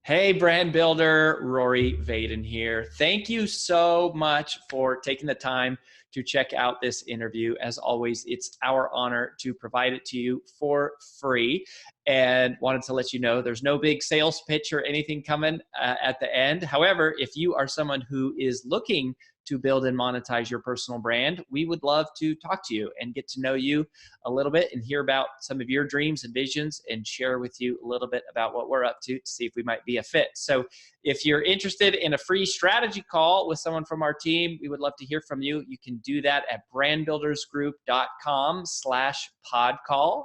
Hey, brand builder, Rory Vaden here. Thank you so much for taking the time to check out this interview. As always, it's our honor to provide it to you for free. And wanted to let you know there's no big sales pitch or anything coming at the end. However, if you are someone who is looking to build and monetize your personal brand, we would love to talk to you and get to know you a little bit and hear about some of your dreams and visions and share with you a little bit about what we're up to see if we might be a fit. So if you're interested in a free strategy call with someone from our team, we would love to hear from you. You can do that at brandbuildersgroup.com/podcall,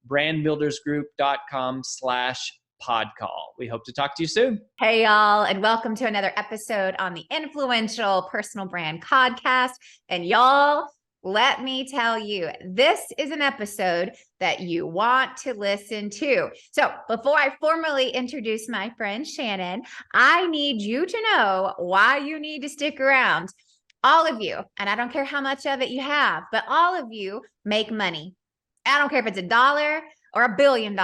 brandbuildersgroup.com/podcall. We hope to talk to you soon. Hey, y'all, and welcome to another episode on the Influential Personal Brand Podcast. And y'all, let me tell you, this is an episode that you want to listen to. So before I formally introduce my friend Shannon, I need you to know why you need to stick around. All of you, and I don't care how much of it you have, but all of you make money. I don't care if it's $1 or $1 billion.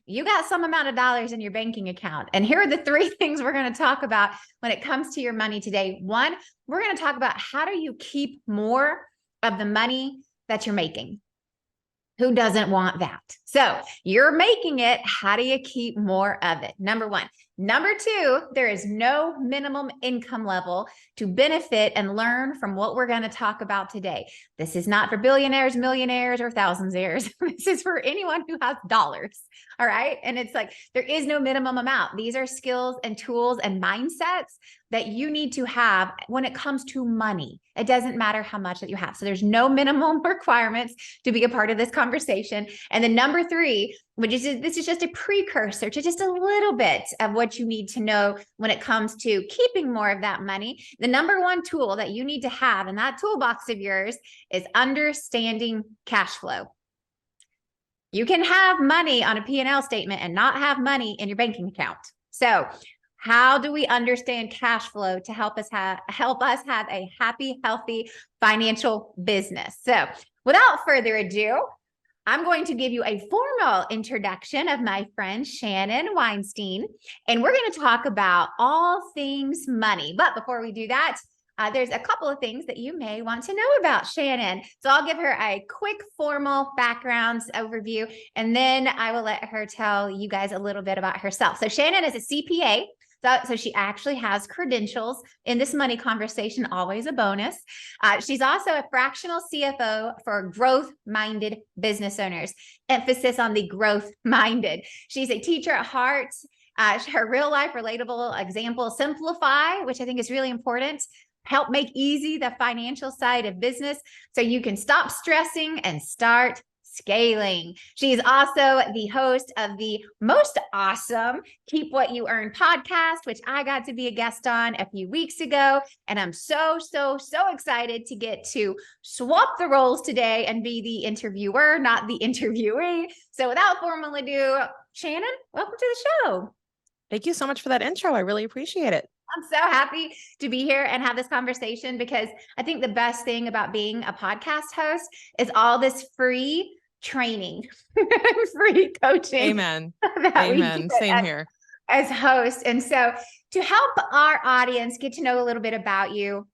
You got some amount of dollars in your banking account. And here are the 3 things we're going to talk about when it comes to your money today. 1, we're going to talk about how do you keep more of the money that you're making. Who doesn't want that? So you're making it. How do you keep more of it? Number 1. Number 2, there is no minimum income level to benefit and learn from what we're going to talk about today. This is not for billionaires, millionaires, or thousandaires. This is for anyone who has dollars. All right. And it's like, there is no minimum amount. These are skills and tools and mindsets that you need to have when it comes to money. It doesn't matter how much that you have. So there's no minimum requirements to be a part of this conversation. And then number 3, this is just a precursor to just a little bit of what you need to know when it comes to keeping more of that money. The number 1 tool that you need to have in that toolbox of yours is understanding cash flow. You can have money on a P&L statement and not have money in your banking account. So how do we understand cash flow to help us have a happy, healthy financial business? So without further ado, I'm going to give you a formal introduction of my friend Shannon Weinstein, and we're going to talk about all things money. But before we do that, there's a couple of things that you may want to know about Shannon. So I'll give her a quick formal background overview, and then I will let her tell you guys a little bit about herself. So Shannon is a CPA. So she actually has credentials in this money conversation, always a bonus. She's also a fractional CFO for growth-minded business owners, emphasis on the growth-minded. She's a teacher at heart. Her real-life relatable example, Simplify, which I think is really important. Help make easy the financial side of business so you can stop stressing and start scaling. She's also the host of the most awesome Keep What You Earn podcast, which I got to be a guest on a few weeks ago. And I'm so excited to get to swap the roles today and be the interviewer, not the interviewee. So without further ado, Shannon, welcome to the show. Thank you so much for that intro. I really appreciate it. I'm so happy to be here and have this conversation because I think the best thing about being a podcast host is all this free training, free coaching. Amen. Amen. Same here. As hosts. And so to help our audience get to know a little bit about you,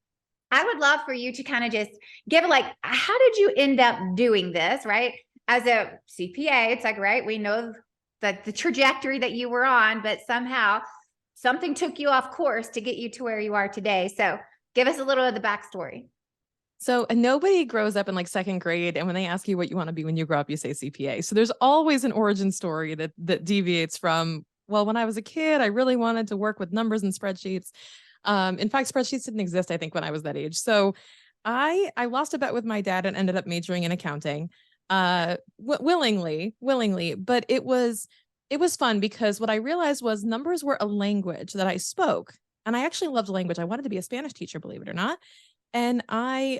I would love for you to kind of just give how did you end up doing this, right? As a CPA, it's like, right, we know that the trajectory that you were on, but somehow something took you off course to get you to where you are today. So give us a little of the backstory. So nobody grows up in like 2nd grade, and when they ask you what you want to be when you grow up, you say CPA. So there's always an origin story that deviates from, well, when I was a kid, I really wanted to work with numbers and spreadsheets. In fact, spreadsheets didn't exist, I think, when I was that age. So I lost a bet with my dad and ended up majoring in accounting, willingly, but it was fun because what I realized was numbers were a language that I spoke, and I actually loved language. I wanted to be a Spanish teacher, believe it or not. And I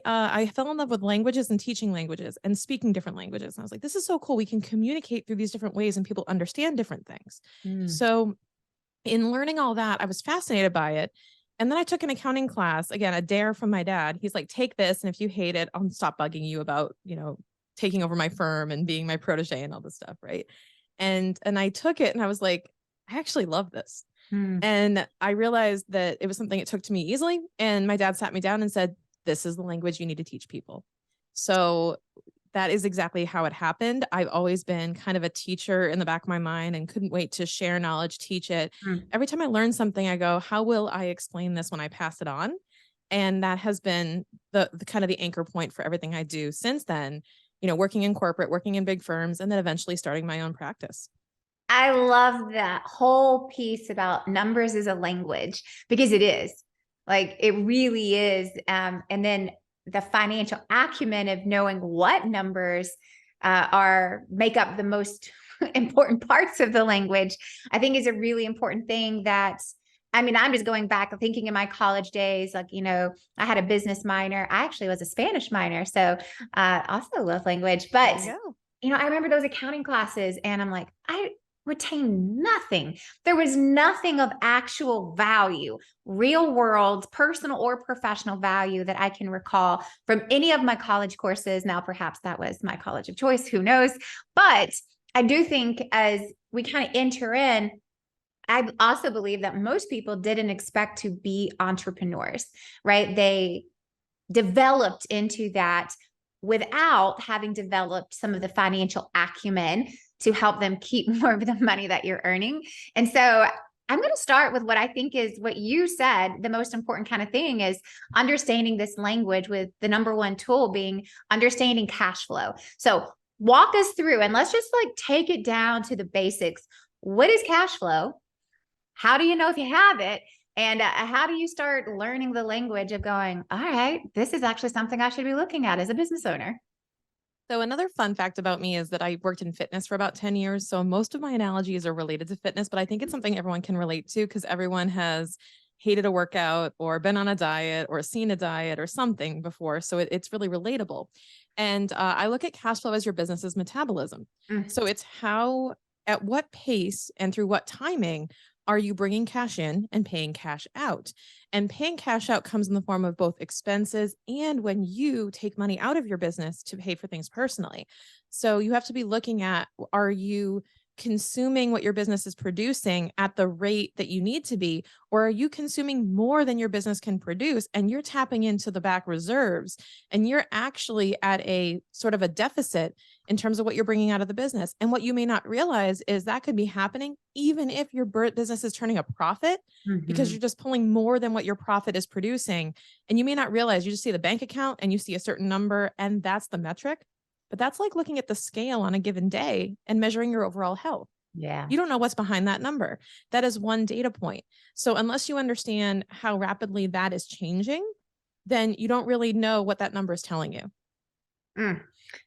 fell in love with languages and teaching languages and speaking different languages. And I was like, this is so cool. We can communicate through these different ways and people understand different things. So in learning all that, I was fascinated by it. And then I took an accounting class, again, a dare from my dad. He's like, take this. And if you hate it, I'll stop bugging you about, taking over my firm and being my protege and all this stuff. Right. And I took it and I was like, I actually love this. And I realized that it was something that took to me easily. And my dad sat me down and said, this is the language you need to teach people. So that is exactly how it happened. I've always been kind of a teacher in the back of my mind and couldn't wait to share knowledge, teach it. Every time I learn something, I go, how will I explain this when I pass it on? And that has been the kind of the anchor point for everything I do since then, working in corporate, working in big firms, and then eventually starting my own practice. I love that whole piece about numbers as a language, because it is, like, it really is. And then the financial acumen of knowing what numbers make up the most important parts of the language, I think is a really important thing. I'm just going back and thinking in my college days, like, I had a business minor. I actually was a Spanish minor. So also love language, but I remember those accounting classes and I'm like, I retain nothing. There was nothing of actual value, real world, personal or professional value that I can recall from any of my college courses. Now, perhaps that was my college of choice, who knows? But I do think as we kind of enter in, I also believe that most people didn't expect to be entrepreneurs, right? They developed into that without having developed some of the financial acumen to help them keep more of the money that you're earning. And so I'm going to start with what I think is what you said. The most important kind of thing is understanding this language, with the number one tool being understanding cash flow. So walk us through, and let's just take it down to the basics. What is cash flow? How do you know if you have it? And how do you start learning the language of going, all right, this is actually something I should be looking at as a business owner? So another fun fact about me is that I worked in fitness for about 10 years. So most of my analogies are related to fitness, but I think it's something everyone can relate to because everyone has hated a workout or been on a diet or seen a diet or something before. So it's really relatable. And I look at cash flow as your business's metabolism. So it's at what pace and through what timing are you bringing cash in and paying cash out? And paying cash out comes in the form of both expenses and when you take money out of your business to pay for things personally. So you have to be looking at, are you consuming what your business is producing at the rate that you need to be, or are you consuming more than your business can produce and you're tapping into the back reserves and you're actually at a sort of a deficit in terms of what you're bringing out of the business? And what you may not realize is that could be happening even if your business is turning a profit, because you're just pulling more than what your profit is producing. And you may not realize, you just see the bank account and you see a certain number and that's the metric. But that's like looking at the scale on a given day and measuring your overall health. Yeah. You don't know what's behind that number. That is one data point. So unless you understand how rapidly that is changing, then you don't really know what that number is telling you.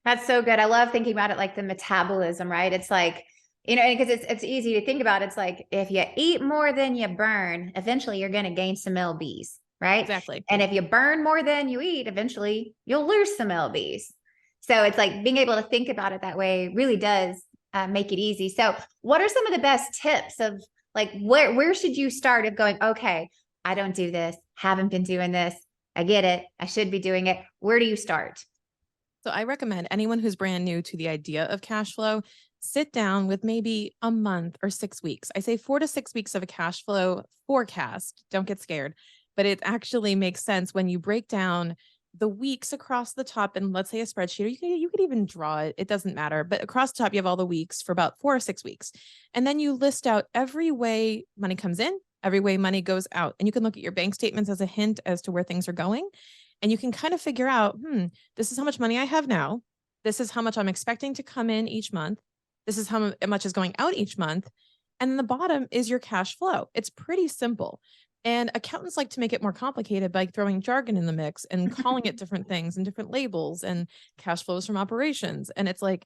That's so good. I love thinking about it like the metabolism, right? It's like, because it's easy to think about. It's like, if you eat more than you burn, eventually you're going to gain some lbs, right? Exactly. And if you burn more than you eat, eventually you'll lose some lbs. So it's like being able to think about it that way really does make it easy. So what are some of the best tips of where should you start of going, okay, I don't do this, haven't been doing this, I get it, I should be doing it. Where do you start? So I recommend anyone who's brand new to the idea of cash flow, sit down with maybe a month or 6 weeks. I say 4 to 6 weeks of a cash flow forecast. Don't get scared, but it actually makes sense when you break down the weeks across the top, and let's say a spreadsheet, or you could even draw it. It doesn't matter. But across the top, you have all the weeks for about 4 or 6 weeks. And then you list out every way money comes in, every way money goes out. And you can look at your bank statements as a hint as to where things are going. And you can kind of figure out, this is how much money I have now. This is how much I'm expecting to come in each month. This is how much is going out each month. And then the bottom is your cash flow. It's pretty simple. And accountants like to make it more complicated by throwing jargon in the mix and calling it different things and different labels and cash flows from operations. And it's like,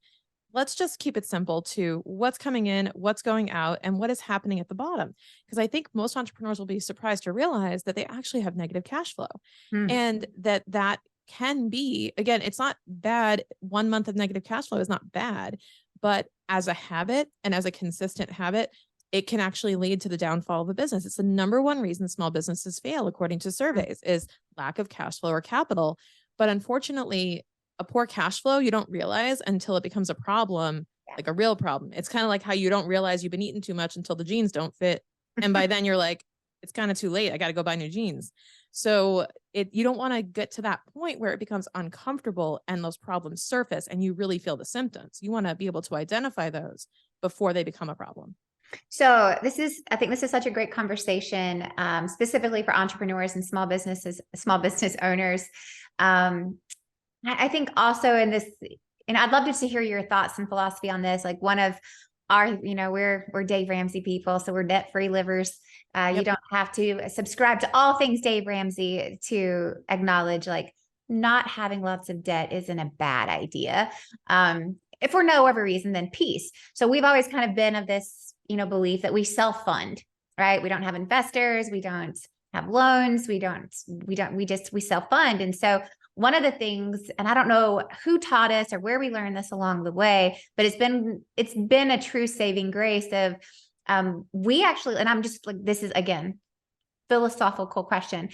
let's just keep it simple to what's coming in, what's going out, and what is happening at the bottom. Because I think most entrepreneurs will be surprised to realize that they actually have negative cash flow. And that can be, again, it's not bad. 1 month of negative cash flow is not bad, but as a habit and as a consistent habit, it can actually lead to the downfall of a business. It's the number one reason small businesses fail, according to surveys, is lack of cash flow or capital. But unfortunately, a poor cash flow, you don't realize until it becomes a problem, like a real problem. It's kind of like how you don't realize you've been eating too much until the jeans don't fit And by then you're like, it's kind of too late. I got to go buy new jeans. So you don't want to get to that point where it becomes uncomfortable and those problems surface and you really feel the symptoms. You want to be able to identify those before they become a problem. So I think this is such a great conversation, specifically for entrepreneurs and small business owners. I think also in this, and I'd love to hear your thoughts and philosophy on this. Like one of our, we're Dave Ramsey people, so we're debt-free livers. You don't have to subscribe to all things Dave Ramsey to acknowledge like not having lots of debt isn't a bad idea. If for no other reason than peace. So we've always kind of been of this, belief that we self-fund, right? We don't have investors. We don't have loans. We self-fund. And so one of the things, and I don't know who taught us or where we learned this along the way, but it's been a true saving grace of, we actually, and I'm just like, this is again, philosophical question.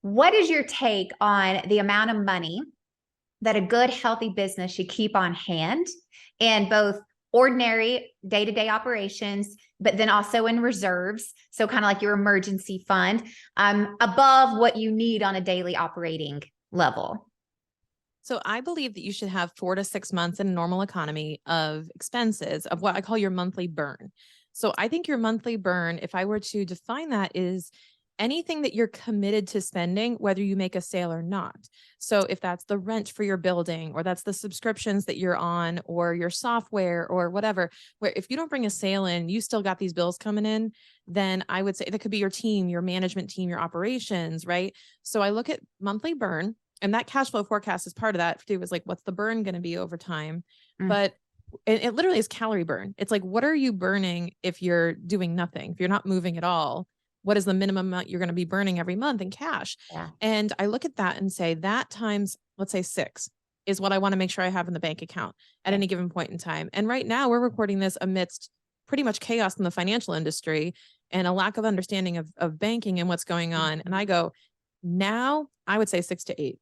What is your take on the amount of money that a good, healthy business should keep on hand in both ordinary day-to-day operations, but then also in reserves? So kind of like your emergency fund, above what you need on a daily operating level. So I believe that you should have 4 to 6 months in a normal economy of expenses of what I call your monthly burn. So I think your monthly burn, if I were to define that, is anything that you're committed to spending, whether you make a sale or not. So if that's the rent for your building, or that's the subscriptions that you're on, or your software or whatever, where if you don't bring a sale in, you still got these bills coming in, then I would say that could be your team, your management team, your operations, right? So I look at monthly burn, and that cash flow forecast is part of that too. Is like, what's the burn going to be over time? But it literally is calorie burn. It's like, what are you burning if you're doing nothing? If you're not moving at all, what is the minimum amount you're going to be burning every month in cash? Yeah. And I look at that and say that times, let's say 6 is what I want to make sure I have in the bank account at any given point in time. And right now we're recording this amidst pretty much chaos in the financial industry and a lack of understanding of banking and what's going on. And I go, now I would say 6 to 8.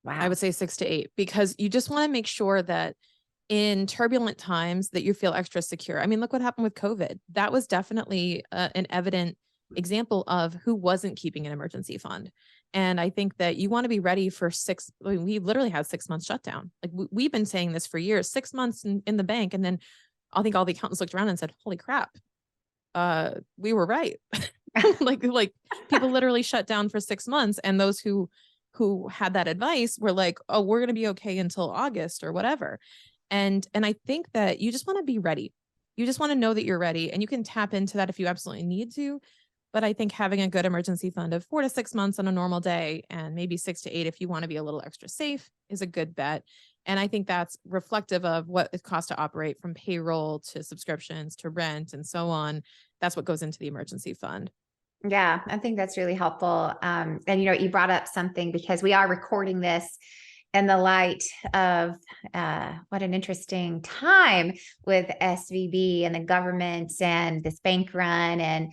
Wow. I would say 6 to 8, because you just want to make sure that in turbulent times that you feel extra secure. I mean, look what happened with COVID. That was definitely an evident example of who wasn't keeping an emergency fund. And I think that you want to be ready for we literally had 6 months shutdown. Like we've been saying this for years, 6 months in the bank. And then I think all the accountants looked around and said, holy crap, we were right. like people literally shut down for 6 months. And those who had that advice were like, oh, we're going to be okay until August or whatever. And I think that you just want to be ready. You just want to know that you're ready, and you can tap into that if you absolutely need to. But I think having a good emergency fund of 4 to 6 months on a normal day, and maybe 6 to 8 if you want to be a little extra safe, is a good bet. And I think that's reflective of what it costs to operate, from payroll to subscriptions to rent and so on. That's what goes into the emergency fund. Yeah, I think that's really helpful. And you brought up something, because we are recording this in the light of what an interesting time with SVB and the government and this bank run and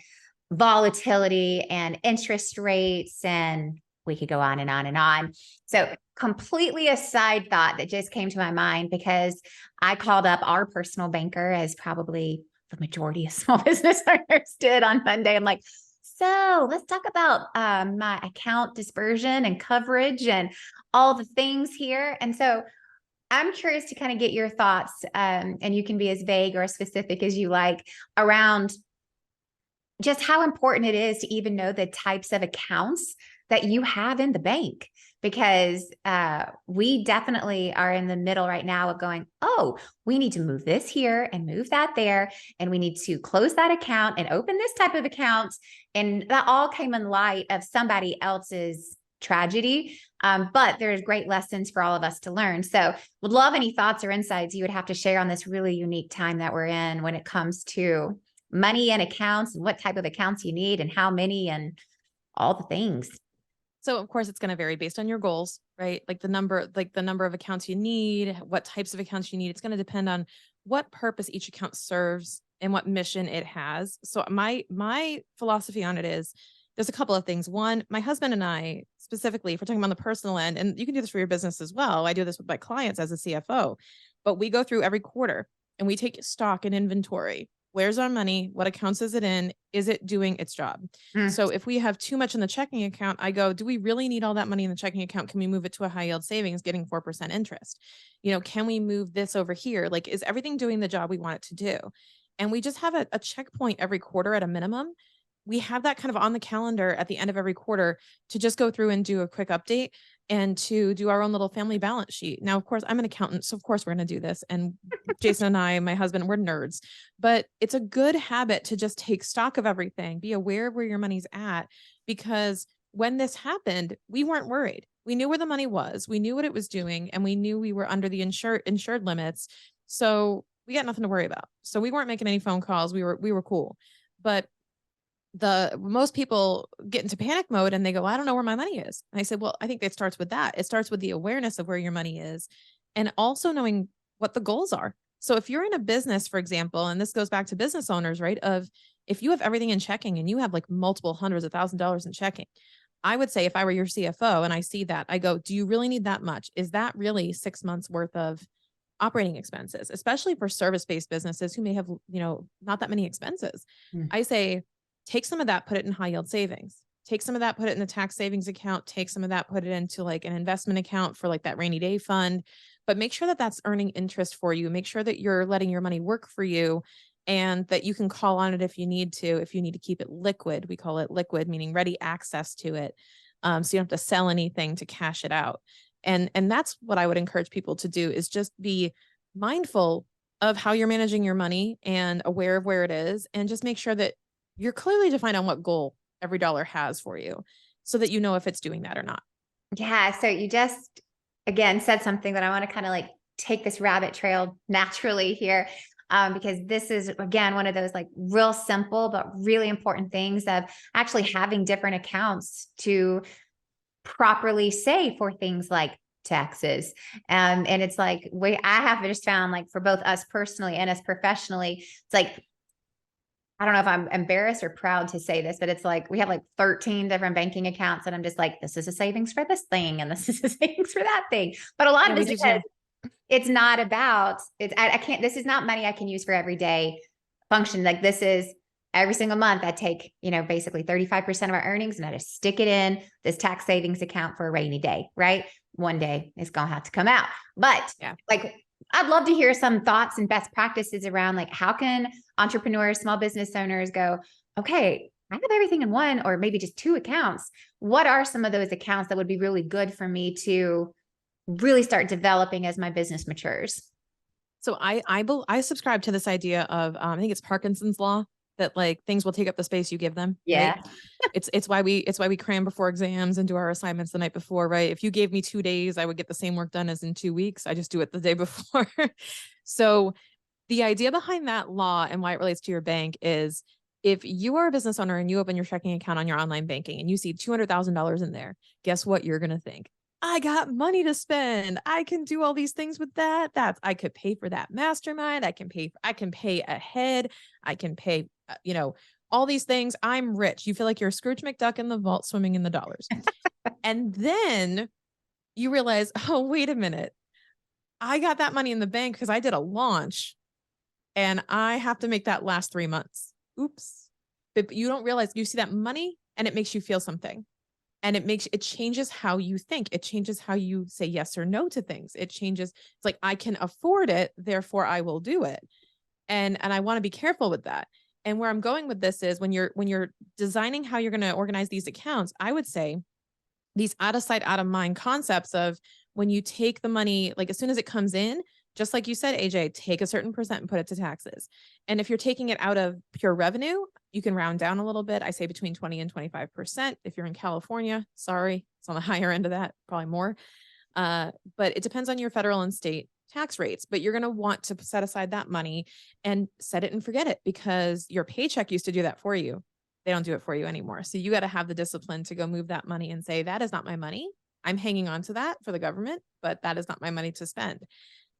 volatility and interest rates, and we could go on and on and on. So completely a side thought that just came to my mind, because I called up our personal banker, as probably the majority of small business owners did, on Monday. I'm like, so let's talk about my account dispersion and coverage and all the things here. And so I'm curious to kind of get your thoughts, and you can be as vague or as specific as you like, around just how important it is to even know the types of accounts that you have in the bank. Because we definitely are in the middle right now of going, oh, we need to move this here and move that there, and we need to close that account and open this type of account. And that all came in light of somebody else's tragedy. But there's great lessons for all of us to learn. So would love any thoughts or insights you would have to share on this really unique time that we're in when it comes to money and accounts, and what type of accounts you need and how many and all the things. So of course it's going to vary based on your goals, right? Like the number of accounts you need, what types of accounts you need. It's going to depend on what purpose each account serves and what mission it has. So my philosophy on it is, there's a couple of things. One, my husband and I, specifically, if we're talking about the personal end, and you can do this for your business as well. I do this with my clients as a CFO, but we go through every quarter and we take stock and inventory. where's our money? What accounts is it in? Is it doing its job? So if we have too much in the checking account, I go, do we really need all that money in the checking account? Can we move it to a high yield savings getting 4% interest? Can we move this over here? Like, is everything doing the job we want it to do? And we just have a checkpoint every quarter at a minimum. We have that kind of on the calendar at the end of every quarter to just go through and do a quick update and to do our own little family balance sheet. Now, of course, I'm an accountant, so of course we're going to do this. And Jason and I, my husband, we're nerds, but it's a good habit to just take stock of everything, be aware of where your money's at, because when this happened, we weren't worried. We knew where the money was, we knew what it was doing, and we knew we were under the insured limits. So we got nothing to worry about. So we weren't making any phone calls. We were cool. But most people get into panic mode and they go, I don't know where my money is. And I said, well, I think it starts with that. It starts with the awareness of where your money is and also knowing what the goals are. So if you're in a business, for example, and this goes back to business owners, right? Of if you have everything in checking and you have like multiple hundreds of $1,000s in checking, I would say if I were your CFO and I see that, I go, do you really need that much? Is that really 6 months worth of operating expenses, especially for service-based businesses who may have, not that many expenses? I say, take some of that, put it in high yield savings, take some of that, put it in the tax savings account, take some of that, put it into like an investment account for like that rainy day fund, but make sure that that's earning interest for you. Make sure that you're letting your money work for you and that you can call on it if you need to keep it liquid. We call it liquid, meaning ready access to it. So you don't have to sell anything to cash it out. And that's what I would encourage people to do, is just be mindful of how you're managing your money and aware of where it is, and just make sure that you're clearly defined on what goal every dollar has for you so that you know if it's doing that or not. Yeah. So you just, again, said something that I want to kind of like take this rabbit trail naturally here. Because this is, again, one of those like real simple, but really important things of actually having different accounts to properly save for things like taxes. And it's like, I have just found, like, for both us personally and us professionally, it's like, I don't know if I'm embarrassed or proud to say this, but it's like, we have like 13 different banking accounts and I'm just like, this is a savings for this thing. And this is a savings for that thing. But a lot of it is because it's not about, I can't, this is not money I can use for everyday function. Like, this is every single month I take, basically 35% of our earnings and I just stick it in this tax savings account for a rainy day, right? One day it's going to have to come out. But like, I'd love to hear some thoughts and best practices around, like, how can entrepreneurs, small business owners go, okay, I have everything in one or maybe just two accounts. What are some of those accounts that would be really good for me to really start developing as my business matures? So I subscribe to this idea of, I think it's Parkinson's law, that like things will take up the space you give them. Yeah. Right? It's why we cram before exams and do our assignments the night before, right? If you gave me 2 days, I would get the same work done as in 2 weeks. I just do it the day before. So the idea behind that law and why it relates to your bank is, if you are a business owner and you open your checking account on your online banking and you see $200,000 in there, guess what you're going to think? I got money to spend. I can do all these things with that. I could pay for that mastermind. I can pay ahead. I can pay, all these things. I'm rich. You feel like you're Scrooge McDuck in the vault swimming in the dollars. And then you realize, oh, wait a minute. I got that money in the bank because I did a launch and I have to make that last 3 months. Oops. But you don't realize, you see that money and it makes you feel something. And it changes how you think. It changes how you say yes or no to things. It's like, I can afford it, therefore I will do it. And I want to be careful with that. And where I'm going with this is, when you're designing how you're going to organize these accounts, I would say these out of sight, out of mind concepts of, when you take the money, like as soon as it comes in, just like you said, AJ, take a certain percent and put it to taxes. And if you're taking it out of pure revenue, you can round down a little bit. I say between 20 and 25%. If you're in California, sorry, it's on the higher end of that, probably more. But it depends on your federal and state tax rates. But you're going to want to set aside that money and set it and forget it, because your paycheck used to do that for you. They don't do it for you anymore. So you got to have the discipline to go move that money and say, that is not my money. I'm hanging on to that for the government, but that is not my money to spend.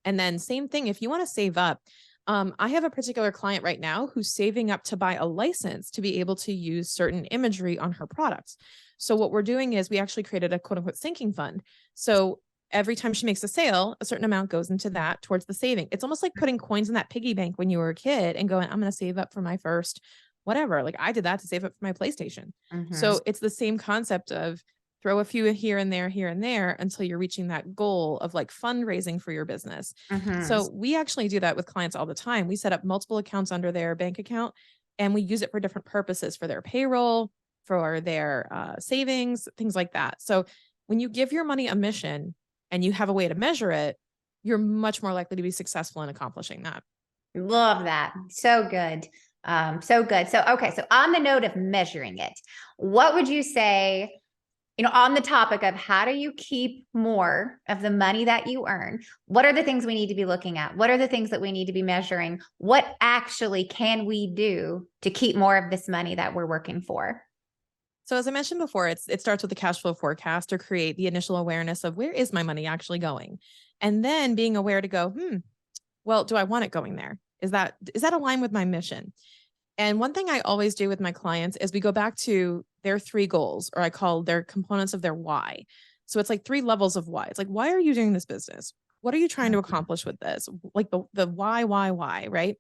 And then same thing, if you want to save up, I have a particular client right now who's saving up to buy a license to be able to use certain imagery on her products. So what we're doing is, we actually created a quote unquote sinking fund. So every time she makes a sale, a certain amount goes into that towards the saving. It's almost like putting coins in that piggy bank when you were a kid and going, I'm going to save up for my first whatever. Like I did that to save up for my PlayStation. So it's the same concept of throw a few here and there until you're reaching that goal of like fundraising for your business. So we actually do that with clients all the time. We set up multiple accounts under their bank account and we use it for different purposes, for their payroll, for their savings, things like that. So when you give your money a mission and you have a way to measure it, you're much more likely to be successful in accomplishing that. Love that. So good. So good. So, okay. So on the note of measuring it, what would you say, on the topic of how do you keep more of the money that you earn? What are the things we need to be looking at? What are the things that we need to be measuring? What actually can we do to keep more of this money that we're working for? So as I mentioned before, it starts with the cash flow forecast to create the initial awareness of where is my money actually going? And then being aware to go, well, do I want it going there? Is that aligned with my mission? And one thing I always do with my clients is we go back to their 3 goals, or I call their components of their why. So it's like 3 levels of why. It's like, why are you doing this business? What are you trying to accomplish with this? Like the why, right?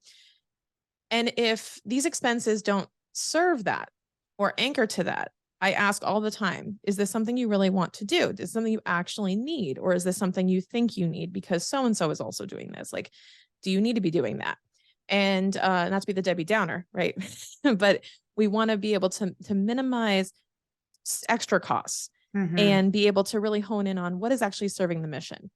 And if these expenses don't serve that or anchor to that, I ask all the time, is this something you really want to do? Is this something you actually need? Or is this something you think you need because so-and-so is also doing this? Like, do you need to be doing that? And not to be the Debbie Downer, right? But we want to be able to minimize extra costs and be able to really hone in on what is actually serving the mission.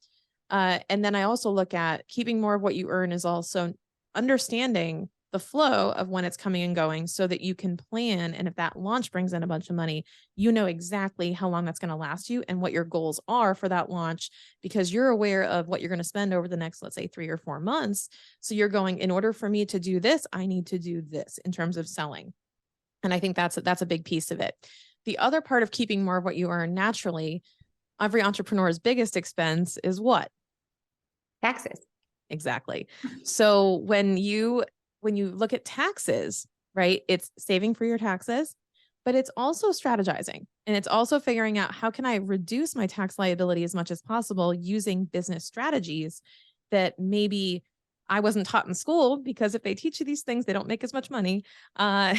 And then I also look at keeping more of what you earn is also understanding the flow of when it's coming and going so that you can plan. And if that launch brings in a bunch of money, you know exactly how long that's going to last you and what your goals are for that launch, because you're aware of what you're going to spend over the next, let's say 3 or 4 months. So you're going, in order for me to do this, I need to do this in terms of selling. And I think that's a big piece of it. The other part of keeping more of what you earn naturally, every entrepreneur's biggest expense is what? Taxes. Exactly. So when you look at taxes, right, it's saving for your taxes, but it's also strategizing. And it's also figuring out how can I reduce my tax liability as much as possible using business strategies that maybe I wasn't taught in school, because if they teach you these things, they don't make as much money. So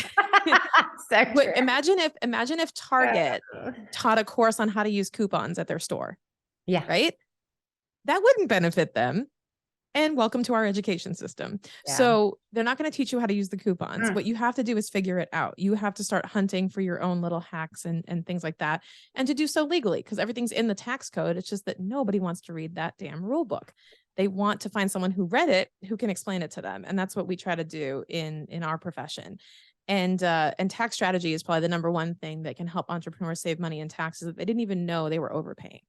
true. Imagine if Target taught a course on how to use coupons at their store. Yeah. Right? That wouldn't benefit them. And welcome to our education system. Yeah. So they're not going to teach you how to use the coupons. What you have to do is figure it out. You have to start hunting for your own little hacks and things like that. And to do so legally, because everything's in the tax code. It's just that nobody wants to read that damn rule book. They want to find someone who read it, who can explain it to them. And that's what we try to do in our profession. And tax strategy is probably the number one thing that can help entrepreneurs save money in taxes that they didn't even know they were overpaying.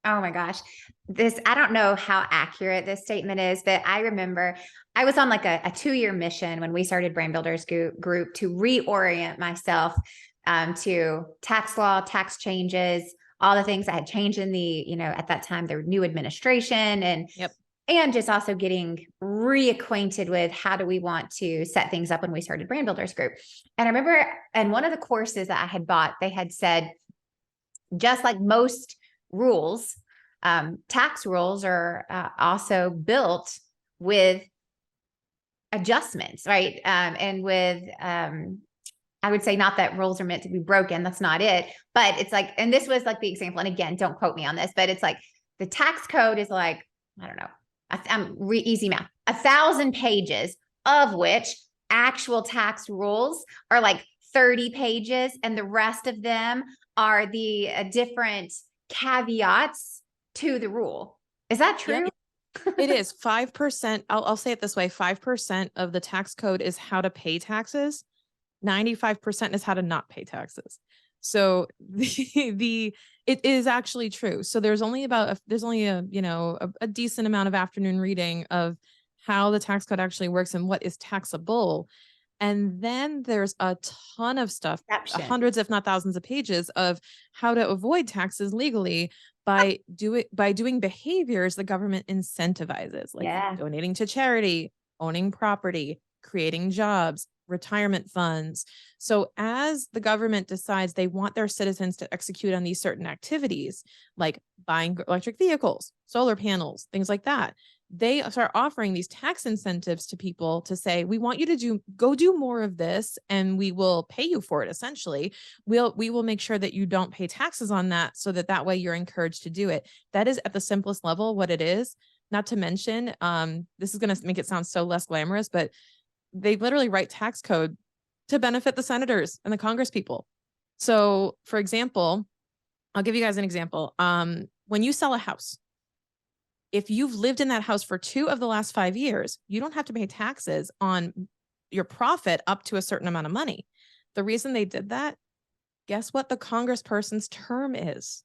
Oh my gosh. I don't know how accurate this statement is, but I remember I was on like a 2-year mission when we started Brand Builders Group to reorient myself to tax law, tax changes, all the things that had changed in the, at that time, the new administration and just also getting reacquainted with how do we want to set things up when we started Brand Builders Group. And I remember in one of the courses that I had bought, they had said, just like most rules, tax rules are also built with adjustments, right? And with, I would say not that rules are meant to be broken. That's not it. But it's like, and this was like the example. And again, don't quote me on this, but it's like the tax code is like, I don't know, easy math, 1,000 pages, of which actual tax rules are like 30 pages. And the rest of them are the different caveats to the rule. Is that true? Yep. It is 5%. I'll say it this way. 5% of the tax code is how to pay taxes. 95% is how to not pay taxes. So it is actually true. So there's only a decent amount of afternoon reading of how the tax code actually works and what is taxable. And then there's a ton of stuff, hundreds, if not thousands of pages of how to avoid taxes legally by doing behaviors the government incentivizes, like donating to charity, owning property, creating jobs, retirement funds. So as the government decides they want their citizens to execute on these certain activities, like buying electric vehicles, solar panels, things like that, they start offering these tax incentives to people to say, we want you to go do more of this and we will pay you for it. Essentially, we will make sure that you don't pay taxes on that, so that way you're encouraged to do it. That is at the simplest level what it is. Not to mention, this is going to make it sound so less glamorous, but they literally write tax code to benefit the senators and the Congress people. So for example, I'll give you guys an example. When you sell a house, if you've lived in that house for 2 of the last 5 years, you don't have to pay taxes on your profit up to a certain amount of money. The reason they did that, guess what the congressperson's term is?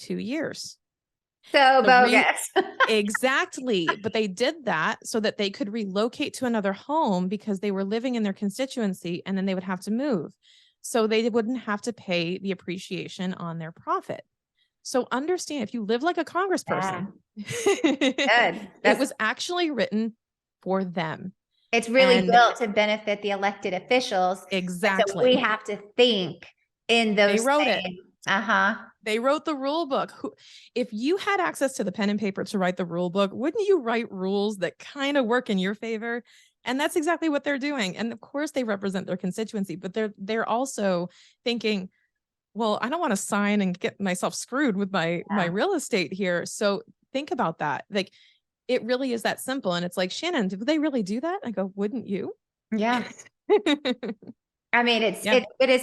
2 years. So bogus. Exactly. But they did that so that they could relocate to another home because they were living in their constituency and then they would have to move. So they wouldn't have to pay the appreciation on their profit. So understand, if you live like a congressperson, it was actually written for them. It's really built to benefit the elected officials. Exactly. So we have to think in those. They wrote it. They wrote the rule book. If you had access to the pen and paper to write the rule book, wouldn't you write rules that kind of work in your favor? And that's exactly what they're doing. And of course they represent their constituency, but they're also thinking, well, I don't want to sign and get myself screwed with my real estate here. So think about that. Like, it really is that simple. And it's like, Shannon, did they really do that? I go, wouldn't you? Yeah. I mean, it's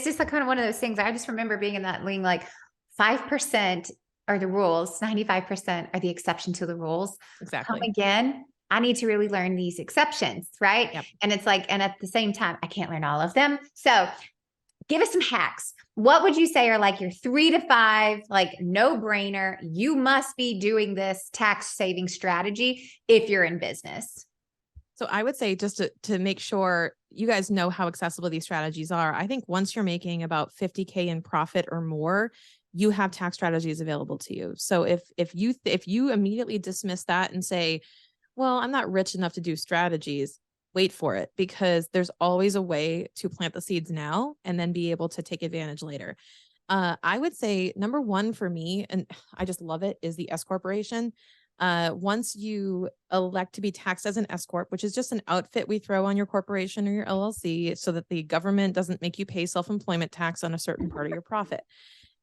just like kind of one of those things. I just remember being in that league, like 5% are the rules, 95% are the exception to the rules. Exactly. Come again, I need to really learn these exceptions, right? Yep. And it's like, and at the same time, I can't learn all of them. So give us some hacks. What would you say are like your 3 to 5, like no brainer, you must be doing this tax saving strategy if you're in business? So I would say, just to make sure you guys know how accessible these strategies are, I think once you're making about 50K in profit or more, you have tax strategies available to you. So if you immediately dismiss that and say, well, I'm not rich enough to do strategies, wait for it, because there's always a way to plant the seeds now and then be able to take advantage later. I would say number 1 for me, and I just love it, is the S corporation. Once you elect to be taxed as an S corp, which is just an outfit we throw on your corporation or your LLC so that the government doesn't make you pay self-employment tax on a certain part of your profit.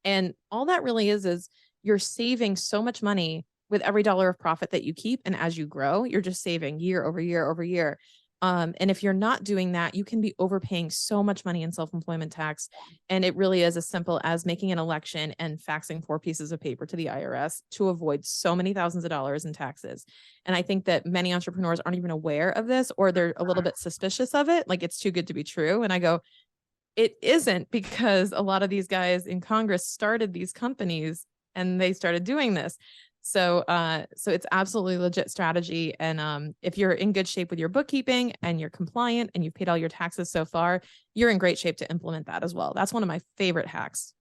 And all that really is you're saving so much money with every dollar of profit that you keep. And as you grow, you're just saving year over year over year. And if you're not doing that, you can be overpaying so much money in self-employment tax. And it really is as simple as making an election and faxing 4 pieces of paper to the IRS to avoid so many thousands of dollars in taxes. And I think that many entrepreneurs aren't even aware of this, or they're a little bit suspicious of it. Like, it's too good to be true. And I go, it isn't, because a lot of these guys in Congress started these companies and they started doing this. So it's absolutely legit strategy. And if you're in good shape with your bookkeeping and you're compliant and you've paid all your taxes so far, you're in great shape to implement that as well. That's one of my favorite hacks.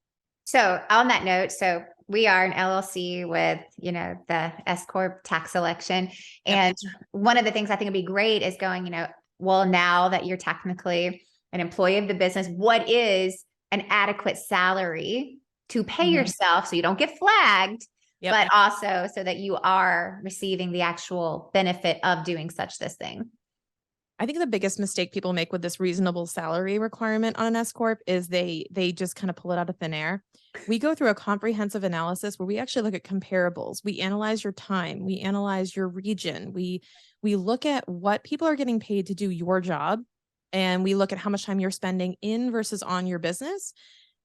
So on that note, so we are an LLC with, the S Corp tax election. And one of the things I think would be great is going, well, now that you're technically an employee of the business, what is an adequate salary to pay yourself so you don't get flagged? Yep. But also so that you are receiving the actual benefit of doing this thing. I think the biggest mistake people make with this reasonable salary requirement on an S corp is they just kind of pull it out of thin air. We go through a comprehensive analysis where we actually look at comparables. We analyze your time. We analyze your region. We look at what people are getting paid to do your job, and we look at how much time you're spending in versus on your business.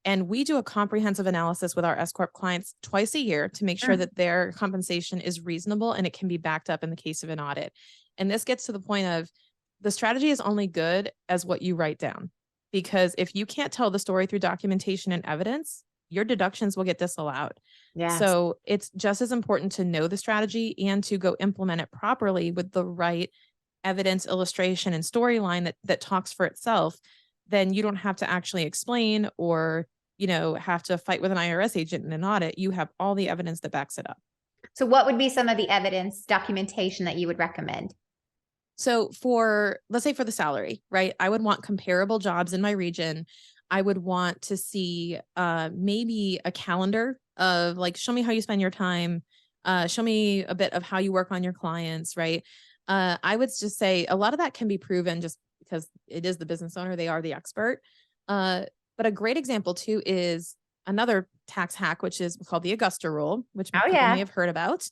And we do a comprehensive analysis with our S corp clients twice a year to make sure that their compensation is reasonable and it can be backed up in the case of an audit. And this gets to the point of, the strategy is only good as what you write down, because if you can't tell the story through documentation and evidence, your deductions will get disallowed. Yes. So it's just as important to know the strategy and to go implement it properly with the right evidence, illustration, and storyline that talks for itself. Then you don't have to actually explain or have to fight with an IRS agent in an audit. You have all the evidence that backs it up. So what would be some of the evidence documentation that you would recommend? So let's say for the salary, right? I would want comparable jobs in my region. I would want to see maybe a calendar of like, show me how you spend your time. Show me a bit of how you work on your clients, right? I would just say a lot of that can be proven just because it is the business owner. They are the expert. But a great example too is another tax hack, which is called the Augusta rule, which Oh, people yeah. may have heard about,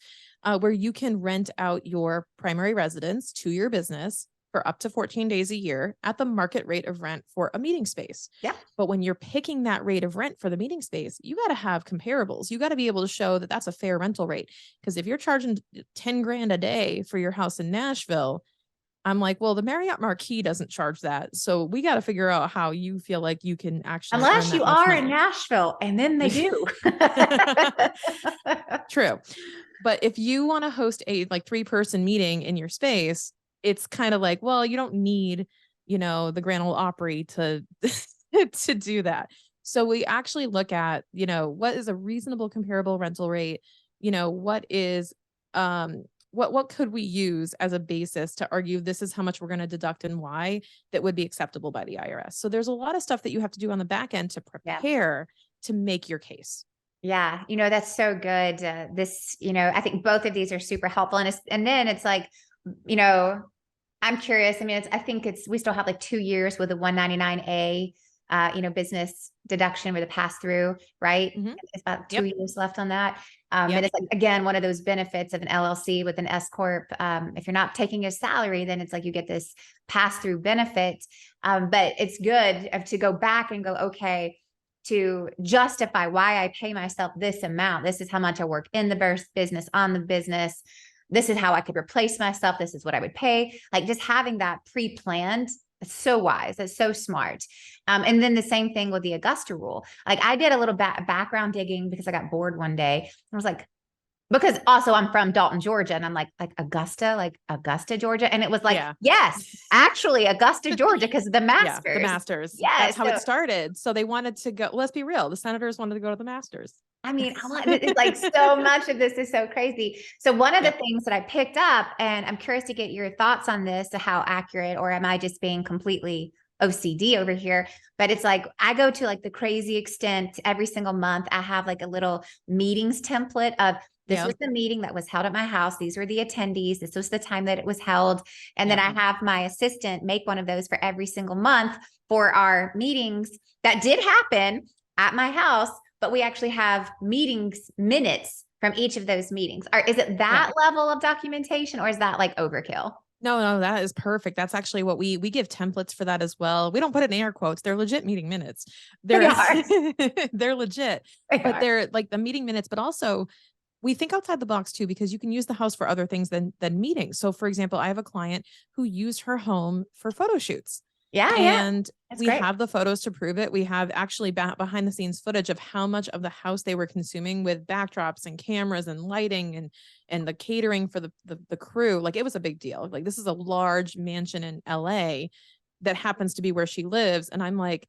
where you can rent out your primary residence to your business for up to 14 days a year at the market rate of rent for a meeting space. Yeah. But when you're picking that rate of rent for the meeting space, you got to have comparables. You got to be able to show that that's a fair rental rate. Because if you're charging 10 grand a day for your house in Nashville, I'm like, well, the Marriott Marquis doesn't charge that. So we got to figure out how you feel like you can actually earn Unless that you much are money. in Nashville, and then they do. True. But if you want to host a like 3-person meeting in your space, it's kind of like, well, you don't need, the Grand Ole Opry to to do that. So we actually look at, what is a reasonable comparable rental rate? What is what could we use as a basis to argue this is how much we're going to deduct and why that would be acceptable by the IRS. So there's a lot of stuff that you have to do on the back end to prepare to make your case. Yeah. That's so good. I think both of these are super helpful. And then it's like, I'm curious. I mean, we still have like 2 years with the 199A, business deduction with a pass through, right? Mm-hmm. It's about 2 years left on that. And Yep. it's like, again, one of those benefits of an LLC with an S Corp. If you're not taking a salary, then it's like you get this pass through benefit. But it's good to go back and go, okay, to justify why I pay myself this amount. This is how much I work in the business, on the business. This is how I could replace myself. This is what I would pay. Like just having that pre-planned. It's so wise. That's so smart. And then the same thing with the Augusta rule. Like I did a little background digging because I got bored one day. I was like, because also I'm from Dalton, Georgia. And I'm like Augusta, Georgia. And it was like, yes, actually Augusta, Georgia, because of the Masters. Yeah, the Masters. Yes. That's how it started. So they wanted to go, let's be real. The Senators wanted to go to the Masters. I mean, it's like so much of this is so crazy. So one of the things that I picked up, and I'm curious to get your thoughts on this, to how accurate, or am I just being completely OCD over here? But it's like, I go to like the crazy extent every single month. I have like a little meetings template of this was the meeting that was held at my house. These were the attendees. This was the time that it was held. And then I have my assistant make one of those for every single month for our meetings that did happen at my house. But we actually have meetings minutes from each of those meetings. Is it that level of documentation, or is that like overkill? No, that is perfect. That's actually what we give templates for that as well. We don't put it in air quotes. They're legit meeting minutes. They're legit, but they're like the meeting minutes, but also we think outside the box too, because you can use the house for other things than meetings. So for example, I have a client who used her home for photo shoots. And we have the photos to prove it. We have actually behind the scenes footage of how much of the house they were consuming with backdrops and cameras and lighting and the catering for the crew. Like it was a big deal. Like this is a large mansion in LA that happens to be where she lives. And I'm like,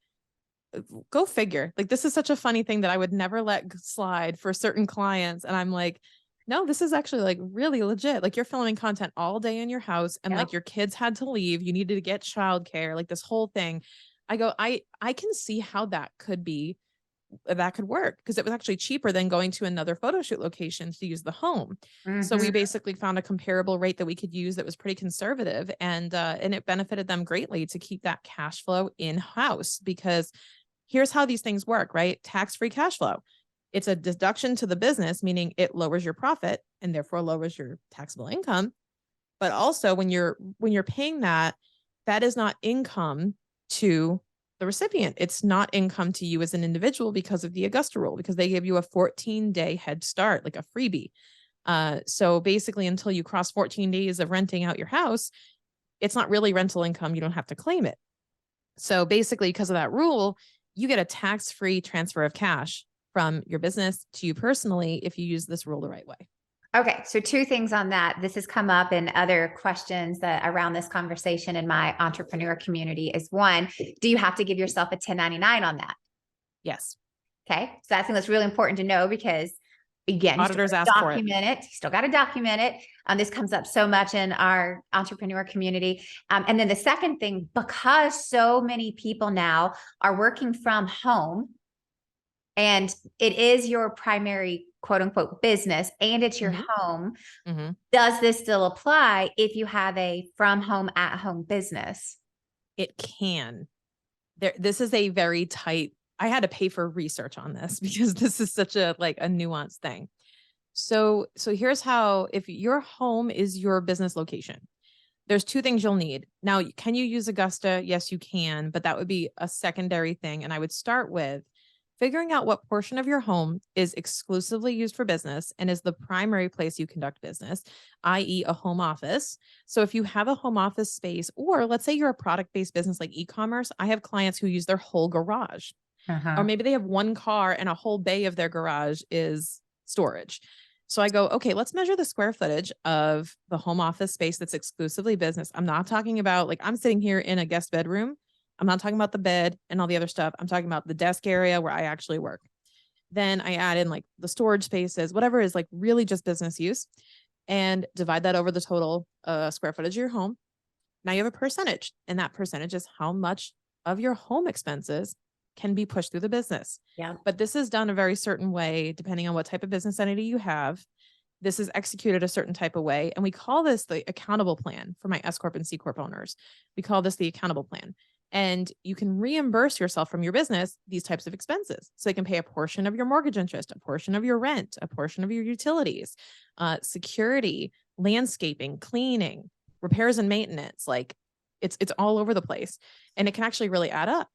go figure. Like this is such a funny thing that I would never let slide for certain clients. And I'm like, no, this is actually like really legit. Like you're filming content all day in your house and like your kids had to leave. You needed to get childcare, like this whole thing. I go, I can see how that could work because it was actually cheaper than going to another photo shoot location to use the home. Mm-hmm. So we basically found a comparable rate that we could use that was pretty conservative and it benefited them greatly to keep that cash flow in-house because here's how these things work, right? Tax-free cash flow. It's a deduction to the business, meaning it lowers your profit and therefore lowers your taxable income. But also when you're paying that is not income to the recipient. It's not income to you as an individual because of the Augusta rule, because they give you a 14-day head start, like a freebie. So basically until you cross 14 days of renting out your house, it's not really rental income. You don't have to claim it. So basically because of that rule, you get a tax-free transfer of cash from your business to you personally if you use this rule the right way. Okay. So 2 things on that. This has come up in other questions that around this conversation in my entrepreneur community is 1, do you have to give yourself a 1099 on that? Yes. Okay. So I think that's really important to know because Again, Auditors ask for it. document it. You still got to document it. This comes up so much in our entrepreneur community. And then the second thing, because so many people now are working from home, and it is your primary quote unquote business, and it's your home. Does this still apply if you have a from home at home business? It can. This is a very tight, I had to pay for research on this because this is such a nuanced thing. So here's how, if your home is your business location, there's two things you'll need. Now, can you use Augusta? Yes, you can, but that would be a secondary thing. And I would start with figuring out what portion of your home is exclusively used for business and is the primary place you conduct business, i.e. a home office. So if you have a home office space, or let's say you're a product-based business like e-commerce, I have clients who use their whole garage, or maybe they have one car and a whole bay of their garage is storage. So I go, okay, let's measure the square footage of the home office space that's exclusively business. I'm not talking about I'm sitting here in a guest bedroom. I'm not talking about the bed and all the other stuff. I'm talking about the desk area where I actually work. Then I add in the storage spaces, whatever is really just business use, and divide that over the total square footage of your home. Now you have a percentage, and that percentage is how much of your home expenses can be pushed through the business. Yeah. But this is done a very certain way, depending on what type of business entity you have. This is executed a certain type of way. And we call this the accountable plan for my S Corp and C Corp owners. We call this the accountable plan. And you can reimburse yourself from your business these types of expenses. So you can pay a portion of your mortgage interest, a portion of your rent, a portion of your utilities, security, landscaping, cleaning, repairs and maintenance. It's all over the place. And it can actually really add up.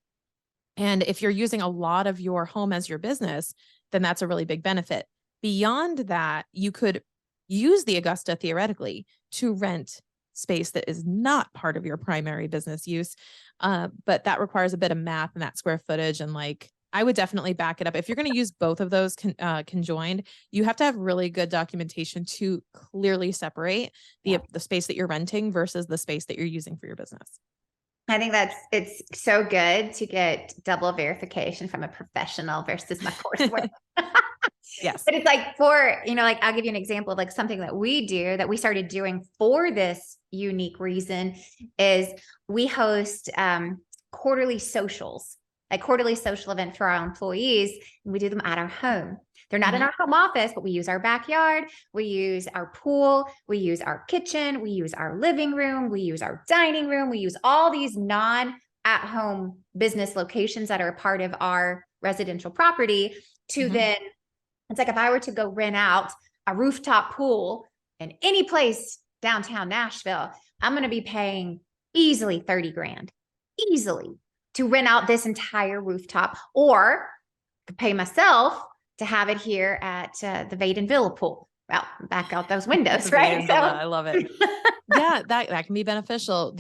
And if you're using a lot of your home as your business, then that's a really big benefit. Beyond that, you could use the Augusta theoretically to rent space that is not part of your primary business use. But that requires a bit of math and that square footage. And I would definitely back it up. If you're going to use both of those conjoined, you have to have really good documentation to clearly separate the space that you're renting versus the space that you're using for your business. I think it's so good to get double verification from a professional versus my coursework. Yes. But it's I'll give you an example of something that we do that we started doing for this unique reason is we host quarterly socials, quarterly social event for our employees. And we do them at our home. They're not in our home office, but we use our backyard. We use our pool. We use our kitchen. We use our living room. We use our dining room. We use all these non-at-home business locations that are a part of our residential property to then, it's if I were to go rent out a rooftop pool in any place downtown Nashville, I'm going to be paying easily 30 grand, easily, to rent out this entire rooftop, or pay myself to have it here at the Vaden Villa pool. Well, back out those windows, right? So I love it. Yeah, that can be beneficial.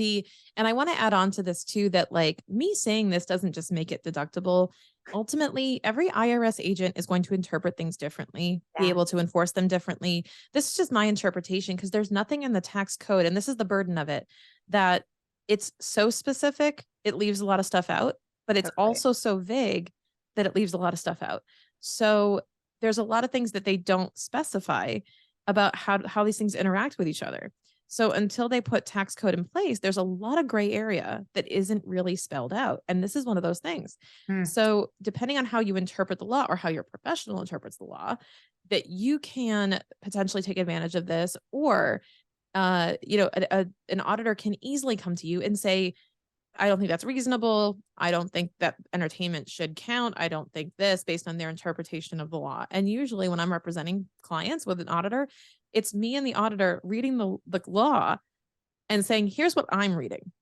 And I want to add on to this too, that me saying this doesn't just make it deductible. Ultimately, every IRS agent is going to interpret things differently, be able to enforce them differently. This is just my interpretation because there's nothing in the tax code, and this is the burden of it, that it's so specific, it leaves a lot of stuff out, but it's also so vague that it leaves a lot of stuff out. So there's a lot of things that they don't specify about how these things interact with each other. So until they put tax code in place, there's a lot of gray area that isn't really spelled out. And this is one of those things. So depending on how you interpret the law or how your professional interprets the law, that you can potentially take advantage of this, or, an auditor can easily come to you and say, I don't think that's reasonable. I don't think that entertainment should count. I don't think this, based on their interpretation of the law. And usually when I'm representing clients with an auditor, it's me and the auditor reading the law and saying, here's what I'm reading.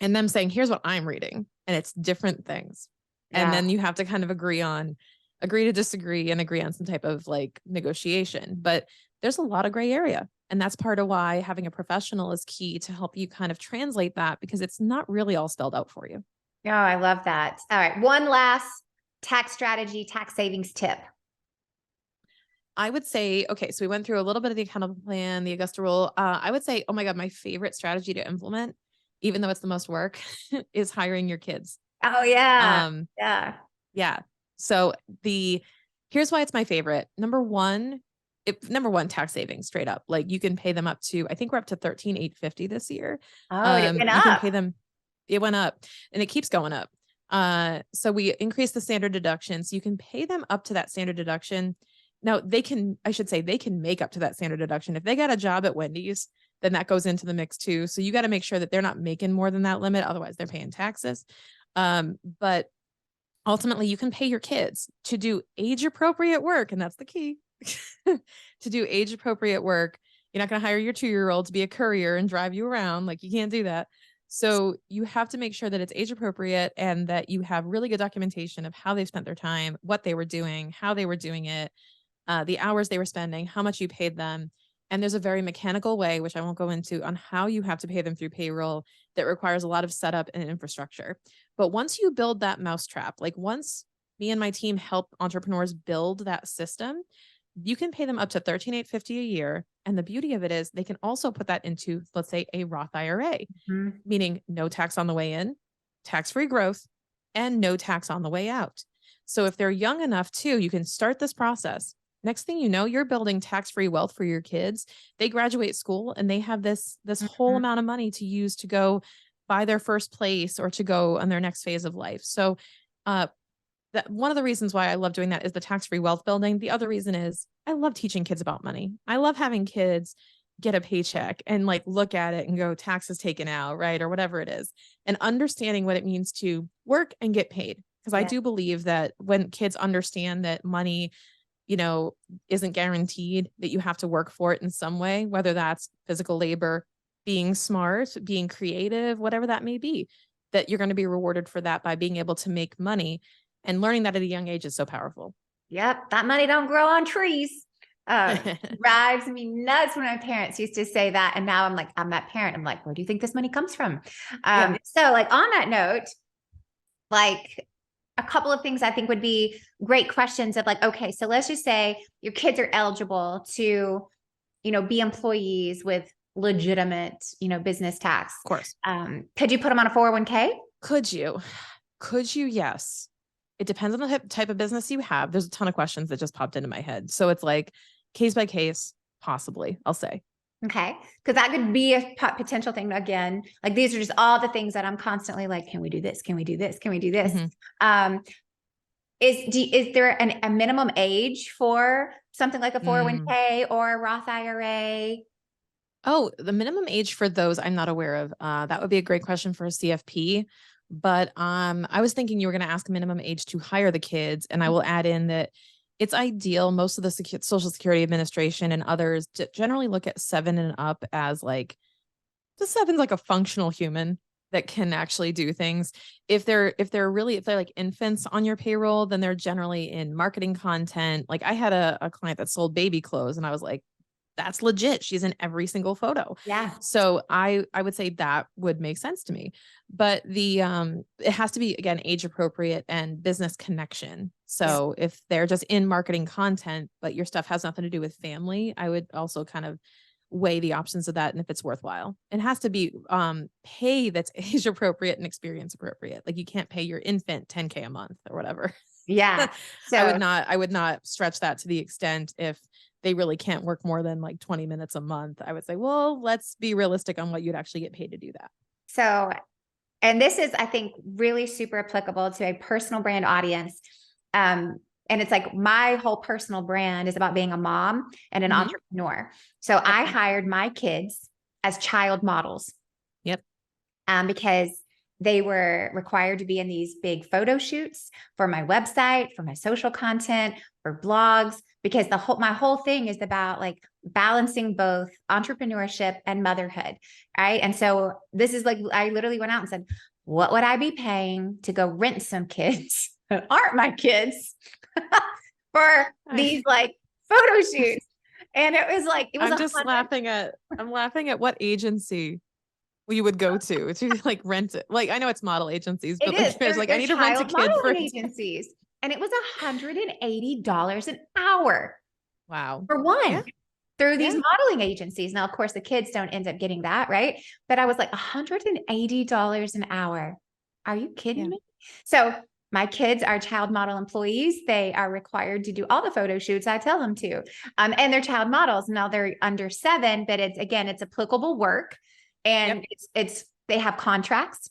And them saying, here's what I'm reading. And it's different things. Yeah. And then you have to kind of agree to disagree and agree on some type of negotiation. But there's a lot of gray area. And that's part of why having a professional is key to help you kind of translate that, because it's not really all spelled out for you. Oh, I love that. All right. One last tax strategy, tax savings tip. I would say, okay, so we went through a little bit of the accountable plan, the Augusta rule. I would say, oh my God, my favorite strategy to implement, even though it's the most work, is hiring your kids. Oh yeah. Yeah. So Here's why it's my favorite. Number one, tax savings straight up. Like you can pay them up to, I think we're up to 13,850 this year. Oh, it went You can up. pay them. It went up and it keeps going up. So we increased the standard deduction. So you can pay them up to that standard deduction. Now they can make up to that standard deduction. If they got a job at Wendy's, then that goes into the mix too. So you got to make sure that they're not making more than that limit. Otherwise they're paying taxes. But ultimately you can pay your kids to do age appropriate work. And that's the key. To do age appropriate work. You're not going to hire your 2-year-old to be a courier and drive you around. Like you can't do that. So you have to make sure that it's age appropriate and that you have really good documentation of how they've spent their time, what they were doing, how they were doing it, the hours they were spending, how much you paid them. And there's a very mechanical way, which I won't go into, on how you have to pay them through payroll that requires a lot of setup and infrastructure. But once you build that mousetrap, like once me and my team help entrepreneurs build that system, you can pay them up to $13,850 a year. And the beauty of it is they can also put that into, let's say, a Roth IRA, meaning no tax on the way in, tax-free growth, and no tax on the way out. So if they're young enough too, you can start this process. Next thing you know, you're building tax-free wealth for your kids. They graduate school and they have this whole amount of money to use to go buy their first place or to go on their next phase of life. So that one of the reasons why I love doing that is the tax-free wealth building. The other reason is I love teaching kids about money. I love having kids get a paycheck and like look at it and go taxes taken out, right? Or whatever it is, and understanding what it means to work and get paid. Because I do believe that when kids understand that money, isn't guaranteed, that you have to work for it in some way, whether that's physical labor, being smart, being creative, whatever that may be, that you're going to be rewarded for that by being able to make money. And learning that at a young age is so powerful. Yep. That money don't grow on trees. Drives me nuts when my parents used to say that. And now I'm that parent. I'm like, where do you think this money comes from? So like on that note, like a couple of things I think would be great questions of like, okay, so let's just say your kids are eligible to, be employees with legitimate, business tax. Of course. Could you put them on a 401k? Could you? Yes. It depends on the type of business you have. There's a ton of questions that just popped into my head. So it's like case by case, possibly, I'll say. Okay. Because that could be a potential thing. Again, like these are just all the things that I'm constantly like, can we do this? Can we do this? Can we do this? Is there a minimum age for something like a 401k or a Roth IRA? Oh, the minimum age for those I'm not aware of. That would be a great question for a CFP. But I was thinking you were going to ask minimum age to hire the kids. And I will add in that it's ideal. Most of the Social Security Administration and others generally look at 7 and up as like, the 7's like a functional human that can actually do things. If they're like infants on your payroll, then they're generally in marketing content. Like I had a client that sold baby clothes and I was like, that's legit. She's in every single photo. Yeah. So I would say that would make sense to me, but it has to be, again, age appropriate and business connection. So if they're just in marketing content, but your stuff has nothing to do with family, I would also kind of weigh the options of that. And if it's worthwhile, it has to be pay that's age appropriate and experience appropriate. Like you can't pay your infant $10K a month or whatever. Yeah. So I would not stretch that to the extent if they really can't work more than like 20 minutes a month. I would say, well, let's be realistic on what you'd actually get paid to do that. So, and this is, I think, really super applicable to a personal brand audience. And it's like my whole personal brand is about being a mom and an entrepreneur. So I hired my kids as child models. Yep. Because they were required to be in these big photo shoots for my website, for my social content, for blogs, because my whole thing is about like balancing both entrepreneurship and motherhood. Right. And so this is like, I literally went out and said, what would I be paying to go rent some kids that aren't my kids for these like photo shoots? And it was like, I'm laughing at what agency you would go to like rent it. Like, I know it's model agencies, but like, there's like, I need to rent a kid for agencies. And it was $180 an hour. Wow. For one, through these modeling agencies. Now, of course, the kids don't end up getting that, right? But I was like, $180 an hour. Are you kidding me? So My kids are child model employees. They are required to do all the photo shoots I tell them to. And they're child models. Now they're under 7, but it's applicable work. And they have contracts.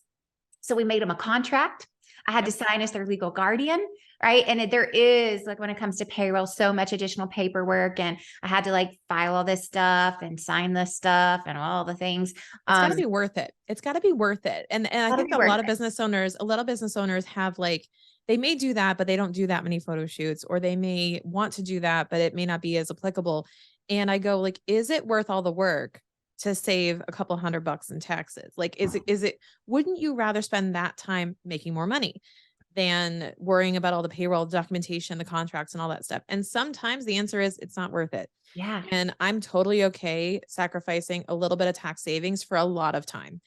So we made them a contract. I had to sign as their legal guardian, right? And there is, like, when it comes to payroll, so much additional paperwork, and I had to like file all this stuff and sign this stuff and all the things. It's got to be worth it. It's got to be worth it. And I think that a lot of business owners have, like, they may do that, but they don't do that many photo shoots, or they may want to do that, but it may not be as applicable. And I go, like, is it worth all the work to save a couple $100 in taxes? Like, is it, wouldn't you rather spend that time making more money than worrying about all the payroll documentation, the contracts, and all that stuff? And sometimes the answer is it's not worth it. Yeah. And I'm totally okay sacrificing a little bit of tax savings for a lot of time,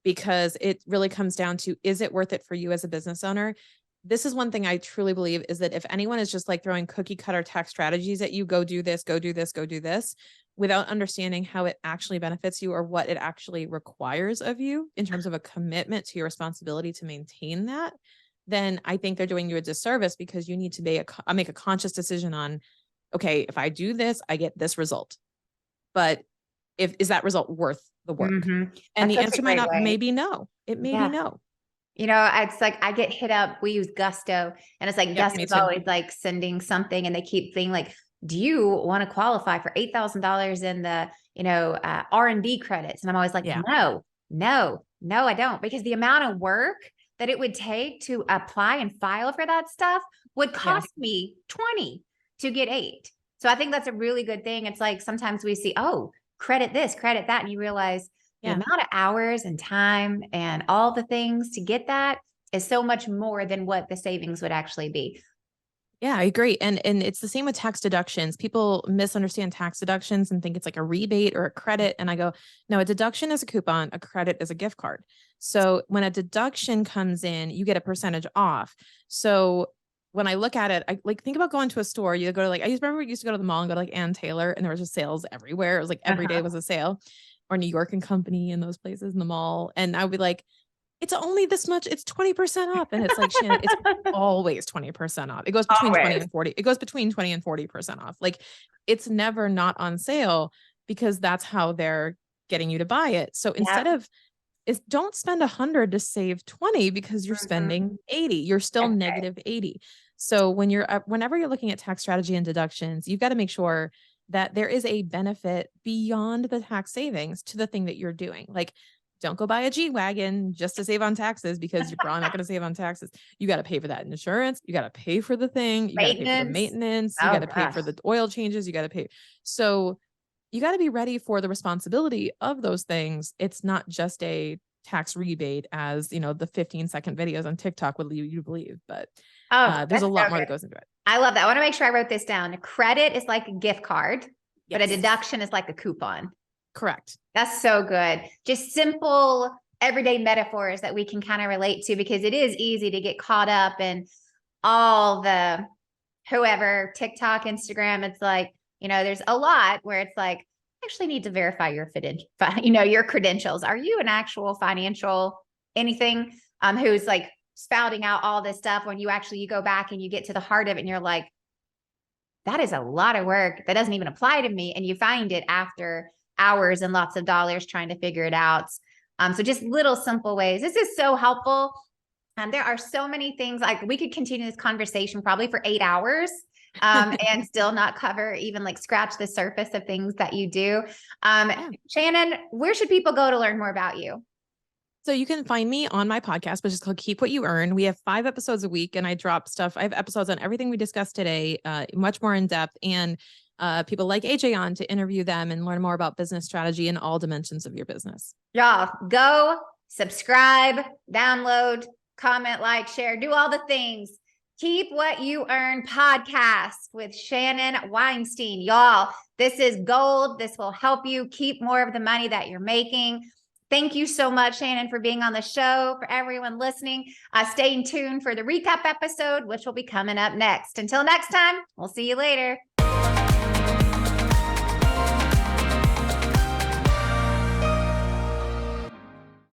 because it really comes down to, is it worth it for you as a business owner? This is one thing I truly believe, is that if anyone is just like throwing cookie cutter tax strategies at you, go do this, go do this, go do this, without understanding how it actually benefits you or what it actually requires of you in terms of a commitment to your responsibility to maintain that, then I think they're doing you a disservice, because you need to make a conscious decision on, okay, if I do this, I get this result. But is that result worth the work? And That's the answer might not, maybe no. It may be no. You know, it's like, I get hit up. We use Gusto, and it's like, Gusto's always like sending something, and they keep saying like, do you want to qualify for $8,000 in the, R&D credits? And I'm always like, no, I don't, because the amount of work that it would take to apply and file for that stuff would cost me 20 to get 8. So I think that's a really good thing. It's like, sometimes we see, oh, credit this, credit that. And you realize the amount of hours and time and all the things to get that is so much more than what the savings would actually be. Yeah, I agree. And it's the same with tax deductions. People misunderstand tax deductions and think it's like a rebate or a credit. And I go, no, a deduction is a coupon, a credit is a gift card. So when a deduction comes in, you get a percentage off. So when I look at it, I like, think about going to a store. You go to, like, I remember we used to go to the mall and go to like Ann Taylor, and there was just sales everywhere. It was like every day was a sale, or New York and Company and those places in the mall. And I would be like, it's only this much, it's 20% off. And it's like, Shannon, it's always 20% off. It goes between 20 and 40. It goes between 20 and 40% off. Like, it's never not on sale, because that's how they're getting you to buy it. So instead of, don't spend 100 to save 20, because you're spending 80, you're still negative 80. So whenever you're looking at tax strategy and deductions, you've got to make sure that there is a benefit beyond the tax savings to the thing that you're doing. Like, don't go buy a G-Wagon just to save on taxes, because you're probably not going to save on taxes. You got to pay for that insurance. You got to pay for the thing. You got to pay for the maintenance. You got to pay for the oil changes. You got to pay. So you got to be ready for the responsibility of those things. It's not just a tax rebate, as the 15-second videos on TikTok would lead you to believe, but there's a lot more that goes into it. I love that. I want to make sure I wrote this down. A credit is like a gift card, but a deduction is like a coupon. Correct. That's so good. Just simple, everyday metaphors that we can kind of relate to, because it is easy to get caught up in all the whoever, TikTok, Instagram. It's like, there's a lot where it's like, actually need to verify your your credentials. Are you an actual financial anything who's like spouting out all this stuff, when you go back and you get to the heart of it, and you're like, that is a lot of work that doesn't even apply to me. And you find it after hours and lots of dollars trying to figure it out. So just little simple ways. This is so helpful. There are so many things, like we could continue this conversation probably for 8 hours and still not cover, even like scratch the surface of things that you do. Shannon, where should people go to learn more about you? So you can find me on my podcast, which is called Keep What You Earn. We have 5 episodes a week, and I drop stuff. I have episodes on everything we discussed today, much more in depth, and people like AJ on to interview them and learn more about business strategy in all dimensions of your business. Y'all go subscribe, download, comment, like, share, do all the things. Keep What You Earn podcast with Shannon Weinstein. Y'all, this is gold. This will help you keep more of the money that you're making. Thank you so much, Shannon, for being on the show. For everyone listening, stay tuned for the recap episode, which will be coming up next. Until next time, we'll see you later.